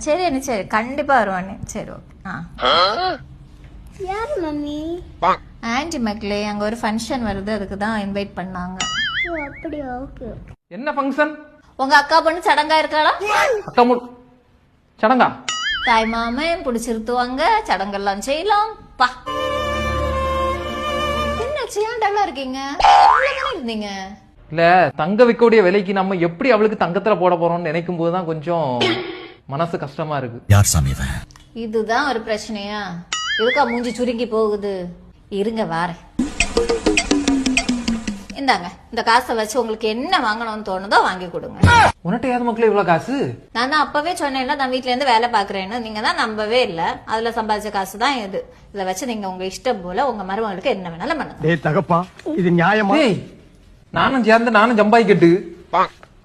சரி அண்ணி சரி கண்டிப்பா வருவானே. சரி ஓகே. யார் மம்மி? ஆன்டி மக்களே அங்க ஒரு ஃபங்க்ஷன் வருது, அதுக்கு தான் இன்வைட் பண்ணாங்க. ஓ அப்படியா, ஓகே. என்ன ஃபங்க்ஷன்? உங்க அக்கா பொண்ணு சடங்கா இருக்காளா? அக்கா சடங்கா? தாய் மாமன் பிடிச்சிருத்துவாங்க, சடங்கெல்லாம் செய்யலாம். பா என்ன செய்யாண்டா இருக்கீங்க? இருந்தீங்க இல்ல தங்க வைக்கக்கூடிய விலைக்கு நம்ம எப்படி அவளுக்கு தங்கத்துல போட போறோம்னு நினைக்கும் போதுதான் கொஞ்சம் மனசு கஷ்டமா இருக்கு. யார் சாமி இவன்? இதுதான் ஒரு பிரச்சனையா? இருக்கா மூஞ்சி சுருங்கி போகுது. இருங்க வாரேன். இந்தாங்க இந்த காசை வச்சு உங்களுக்கு என்ன வாங்கணும்னு தோணுதோ வாங்கி கொடுங்க. உன்கிட்ட யாரு மக்களே இவ்வளவு காசு? நான் தான் அப்பவே சொன்னேன்ல நான் வீட்ல இருந்து வேலை பாக்குறேன்னு. நீங்க தான் நம்பவே இல்ல. அதுல சம்பாதிச்ச காசு தான் இது. இதை வச்சு நீங்க உங்க இஷ்டம் போல உங்க மருமகளுக்கு என்ன வேணாலும் பண்ணுங்க. டேய் தகப்பா, இது நியாயமா? டேய் நானும் சேர்ந்து நானும் ஜம்பாய்க்கட்டு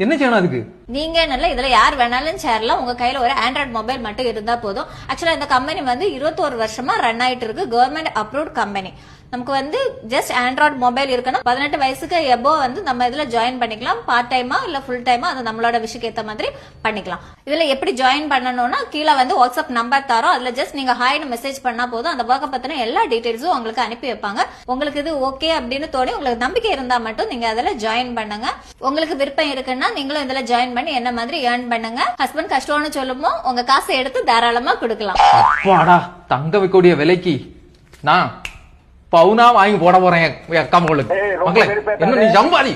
என்ன செய்யணும் அதுக்கு? நீங்க நல்ல இதுல யார் வேணாலும் சேரலாம். உங்க கையில ஒரு ஆண்ட்ராய்டு மொபைல் மட்டும் இருந்தா போதும். ஆக்சுவலா இந்த கம்பெனி வந்து 21 வருஷமா ரன் ஆயிட்டு இருக்கு. Government approved company. நமக்கு வந்து ஜஸ்ட் ஆண்ட்ராய்டு மொபைல் இருக்கணும். 18 வயசுக்கு எபோ வந்து நம்ம இதுல ஜாயின் பண்ணிக்கலாம். பார்ட் டைமா இல்ல ஃபுல் டைமா அது நம்மளோட விஷயக்கு ஏத்த மாதிரி பண்ணிக்கலாம். இதுல எப்படி ஜாயின் பண்ணணும்னா கீழே வந்து வாட்ஸ்அப் நம்பர் தரோம். அதுல ஜஸ்ட் நீங்க ஹாய்னு மெசேஜ் பண்ணா போதும். அந்த ஒர்க்கை பத்தின எல்லா டீடைல்ஸும் உங்களுக்கு அனுப்பி வைப்பாங்க. உங்களுக்கு இது ஓகே அப்படின்னு தோணி உங்களுக்கு நம்பிக்கை இருந்தா மட்டும் நீங்க அதுல ஜாயின் பண்ணுங்க. உங்களுக்கு விருப்பம் இருக்குன்னா நீங்களும் இதுல ஜாயின் பண்ணி என்ன மாதிரி ஏர்ன் பண்ணுங்க. ஹஸ்பண்ட் கஷ்டம்னு சொல்லுமோ உங்க காசை எடுத்து தாராளமா கொடுக்கலாம். அப்பாடா தங்க வைக்கக்கூடிய விலைக்கு நான் பவுனா வாங்கி போட போறேன் அக்கா மகளுக்கு. மக்களே என்ன நீ ஜம்பாதி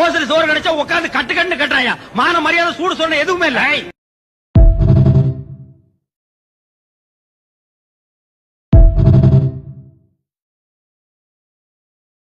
ஓசரி சோறு கிடைச்சா உட்காந்து கட்டு கட்டுன்னு கட்டுறாயா? மான மரியாதை சூடு சொன்ன எதுவுமே இல்லை.